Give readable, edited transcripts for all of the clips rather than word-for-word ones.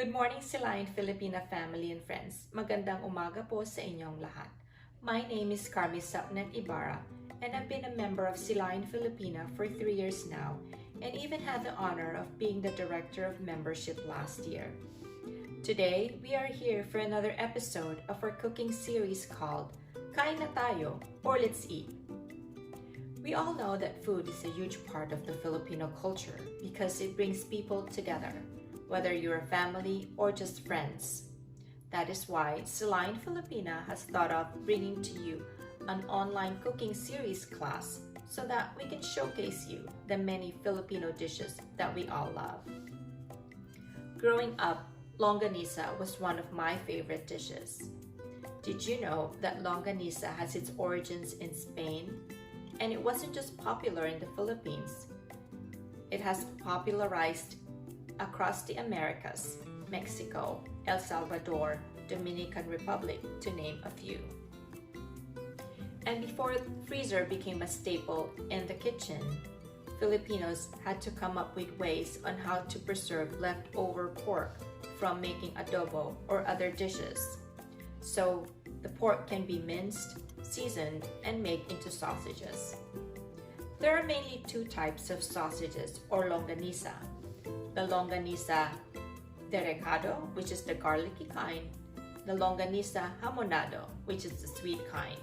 Good morning, Silayan Filipina family and friends. Magandang umaga po sa inyong lahat. My name is Carmi Sapnet Ibarra, and I've been a member of Silayan Filipina for 3 years now, and even had the honor of being the director of membership last year. Today, we are here for another episode of our cooking series called Kain na tayo, or Let's Eat. We all know that food is a huge part of the Filipino culture because it brings people together, whether you're a family or just friends. That is why Silayan Filipina has thought of bringing to you an online cooking series class so that we can showcase you the many Filipino dishes that we all love. Growing up, Longganisa was one of my favorite dishes. Did you know that Longganisa has its origins in Spain? And it wasn't just popular in the Philippines. It has popularized across the Americas, Mexico, El Salvador, Dominican Republic, to name a few. And before freezer became a staple in the kitchen, Filipinos had to come up with ways on how to preserve leftover pork from making adobo or other dishes. So the pork can be minced, seasoned, and made into sausages. There are mainly two types of sausages or longanisa. The Longganisa de recado, which is the garlicky kind, the Longganisa hamonado, which is the sweet kind.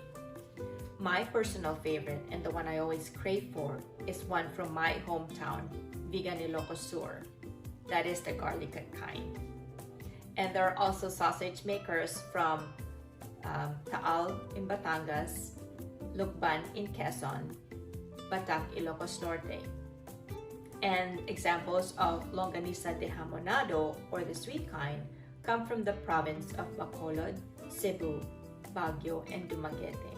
My personal favorite, and the one I always crave for, is one from my hometown, Vigan, Ilocos Sur. That is the garlic kind. And there are also sausage makers from Taal in Batangas, Lukban in Quezon, Batak, Ilocos Norte. And examples of Longganisa de hamonado, or the sweet kind, come from the province of Bacolod, Cebu, Baguio, and Dumaguete.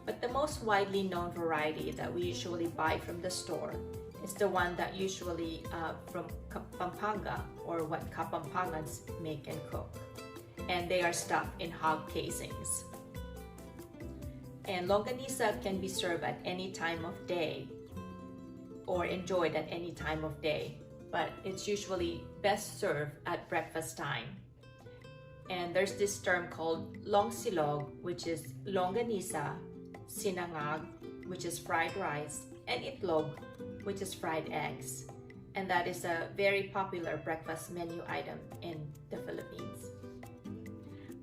But the most widely known variety that we usually buy from the store is the one that usually from Pampanga, or what Kapampangans make and cook. And they are stuffed in hog casings. And Longganisa can be served at any time of day or enjoyed at any time of day, but it's usually best served at breakfast time. And there's this term called longsilog, which is Longganisa, sinangag, which is fried rice, and itlog, which is fried eggs. And that is a very popular breakfast menu item in the Philippines.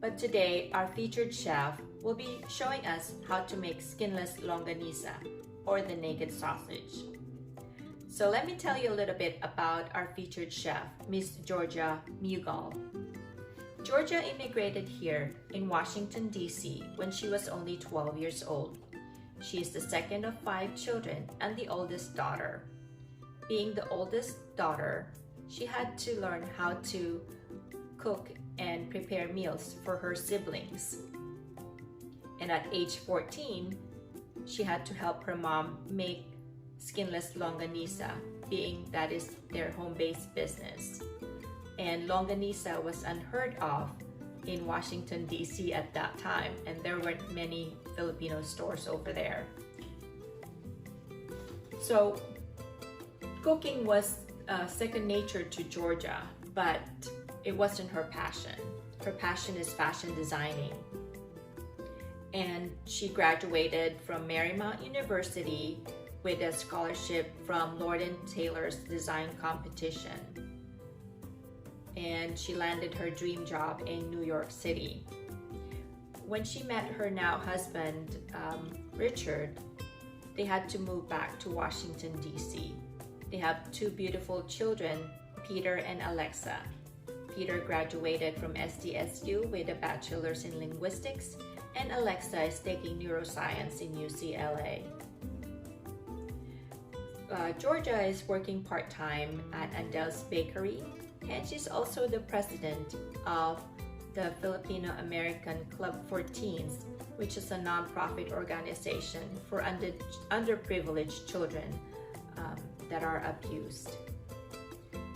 But today, our featured chef will be showing us how to make skinless longanisa, or the naked sausage. So let me tell you a little bit about our featured chef, Miss Georgia Mughal. Georgia immigrated here in Washington, D.C. when she was only 12 years old. She is the second of 5 children and the oldest daughter. Being the oldest daughter, she had to learn how to cook and prepare meals for her siblings. And at age 14, she had to help her mom make skinless longanisa, being that is their home-based business. And longanisa was unheard of in Washington, D.C. at that time, and there weren't many Filipino stores over there. So cooking was second nature to Georgia, but it wasn't her passion. Her passion is fashion designing. And she graduated from Marymount University with a scholarship from Lord & Taylor's design competition. And she landed her dream job in New York City. When she met her now husband, Richard, they had to move back to Washington, D.C. They have 2 beautiful children, Peter and Alexa. Peter graduated from SDSU with a bachelor's in linguistics, and Alexa is taking neuroscience in UCLA. Georgia is working part-time at Andel's Bakery, and she's also the president of the Filipino American Club for Teens, which is a nonprofit organization for underprivileged children that are abused.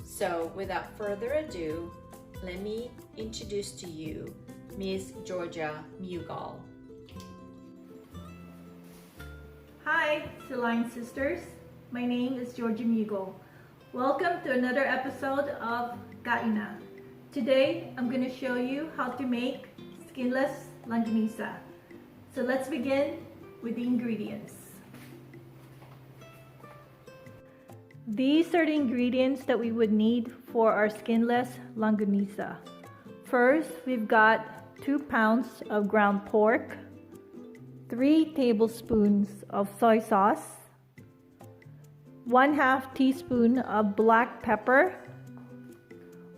So without further ado, let me introduce to you Miss Georgia Mughal. Hi, Silayan sisters. My name is Georgia Mughal. Welcome to another episode of Kaina. Today I'm going to show you how to make skinless longganisa. So let's begin with the ingredients. These are the ingredients that we would need for our skinless longganisa. First, we've got 2 pounds of ground pork, 3 tablespoons of soy sauce, 1/2 teaspoon of black pepper,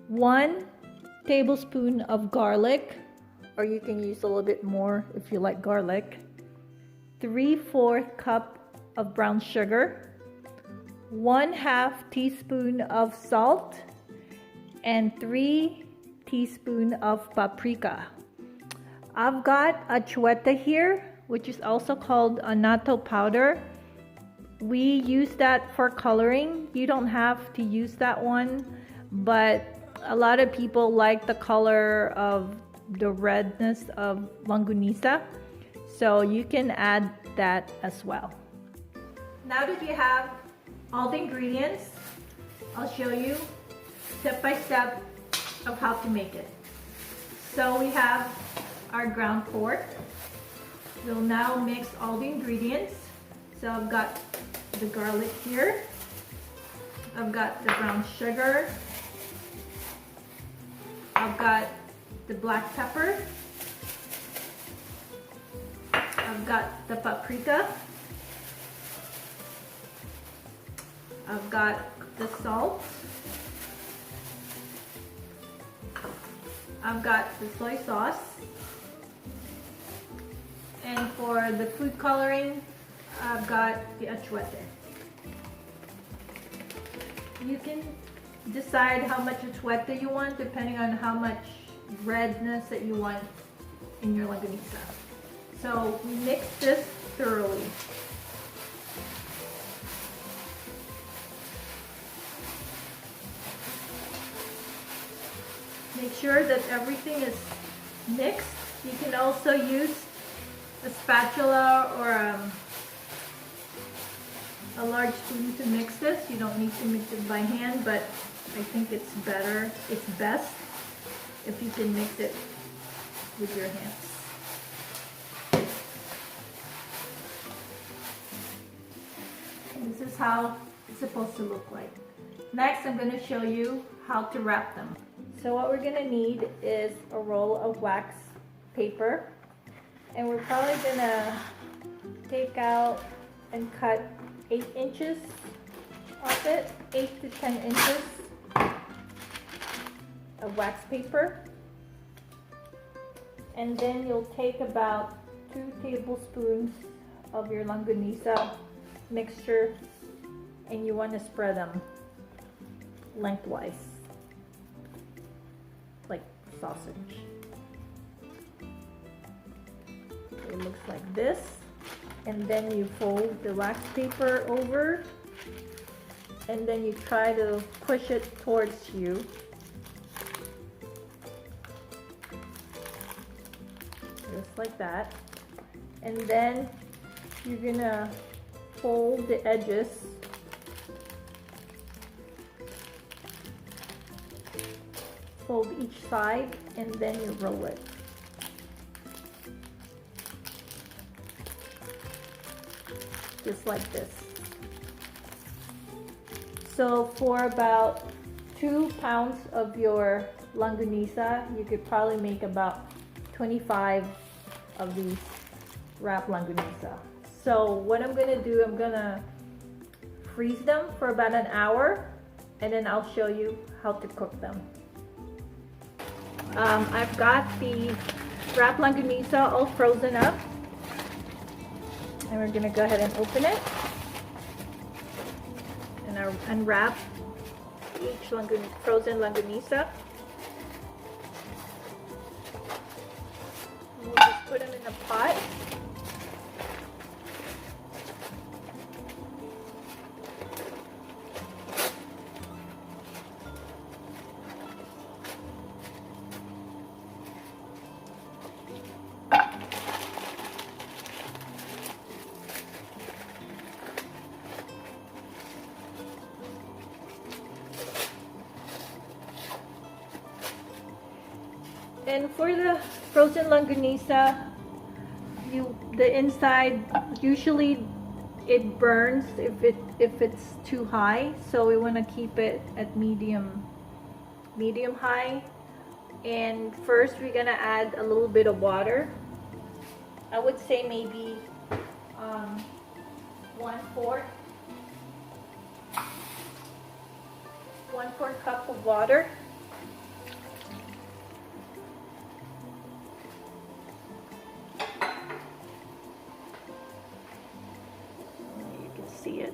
1 tablespoon of garlic, or you can use a little bit more if you like garlic, 3/4 cup of brown sugar, 1/2 teaspoon of salt, and 3 teaspoon of paprika. I've got Achuete here, which is also called Annato powder. We use that for coloring. You don't have to use that one, but a lot of people like the color of the redness of longganisa, so you can add that as well. Now that you have all the ingredients, I'll show you step by step of how to make it. So we have our ground pork. We'll now mix all the ingredients. So I've got the garlic here. I've got the brown sugar. I've got the black pepper. I've got the paprika. I've got the salt. I've got the soy sauce. And for the food coloring, I've got the Achuete. You can decide how much Achuete you want depending on how much redness that you want in your longganisa. So we mix this thoroughly. Make sure that everything is mixed. You can also use a spatula or a large spoon to mix this. You don't need to mix it by hand, but I think it's best if you can mix it with your hands. And this is how it's supposed to look like. Next, I'm going to show you how to wrap them. So what we're going to need is a roll of wax paper, and we're probably going to take out and cut 8 inches off it, 8 to 10 inches of wax paper. And then you'll take about 2 tablespoons of your longganisa mixture, and you want to spread them lengthwise, like sausage. It looks like this. And then you fold the wax paper over, and then you try to push it towards you. Just like that. And then you're gonna fold the edges fold each side, and then you roll it. Just like this. So for about 2 pounds of your longganisa, you could probably make about 25 of these wrapped longganisa. So what I'm gonna do, I'm gonna freeze them for about an hour, and then I'll show you how to cook them. I've got the wrapped longganisa all frozen up, and we're gonna go ahead and open it and unwrap each frozen longganisa. We'll just put them in a pot. And for the frozen longganisa, the inside usually it burns if it's too high, so we want to keep it at medium high. And first we're gonna add a little bit of water. I would say maybe 1/4 cup of water. You can see it.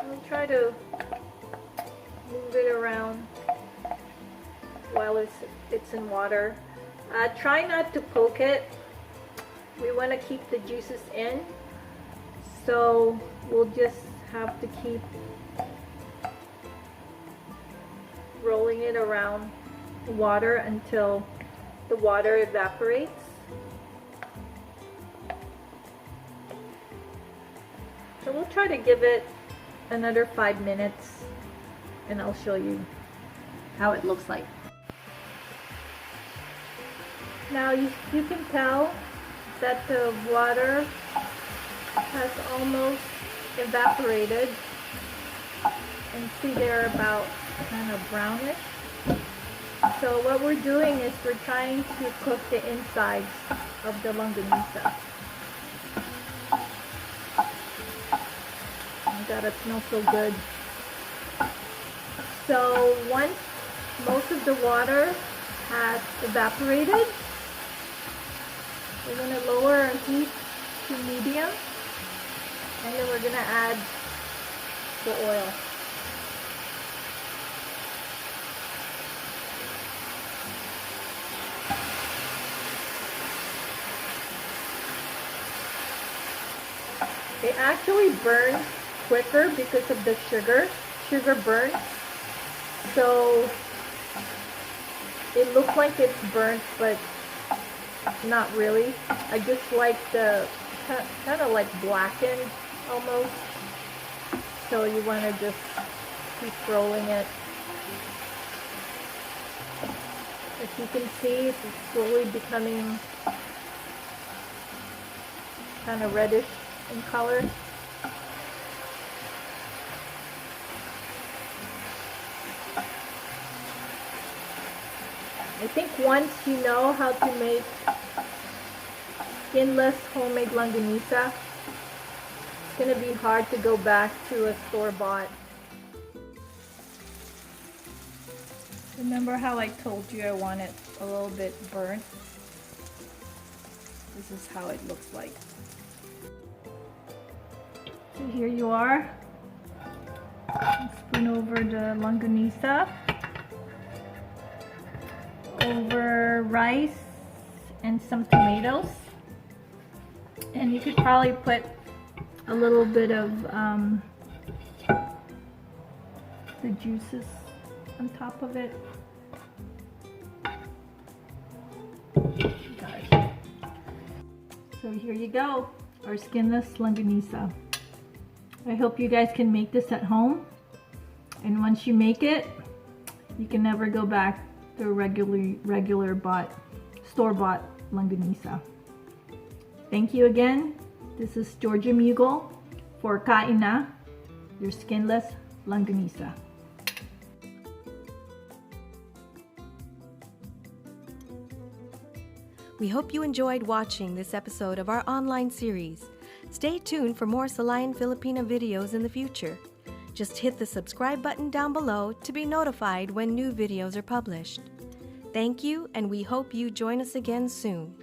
We'll try to move it around while it's in water. Try not to poke it. We want to keep the juices in, so we'll just have to keep rolling it around water until the water evaporates. So we'll try to give it another 5 minutes and I'll show you how it looks like. Now you can tell that the water has almost evaporated, and see they're about kind of brownish. So what we're doing is we're trying to cook the insides of the longganisa. Oh God, it smells so good. So once most of the water has evaporated, we're going to lower our heat to medium, and then we're going to add the oil. It actually burns quicker because of the sugar. Sugar burns. So it looks like it's burnt, but not really. I just like the kind of like blackened almost. So you want to just keep rolling it. As you can see, it's slowly becoming kind of reddish in color. I think once you know how to make skinless homemade longganisa, it's going to be hard to go back to a store-bought. Remember how I told you I want it a little bit burnt? This is how it looks like. So here you are. Spoon over the longganisa, over rice and some tomatoes, and you could probably put a little bit of the juices on top of it. So here you go, our skinless longganisa. I hope you guys can make this at home, and once you make it, you can never go back to regular store-bought longganisa. Thank you again. This is Georgia Mugel for Kain Na, your skinless longganisa. We hope you enjoyed watching this episode of our online series. Stay tuned for more Silayan Filipina videos in the future. Just hit the subscribe button down below to be notified when new videos are published. Thank you, and we hope you join us again soon.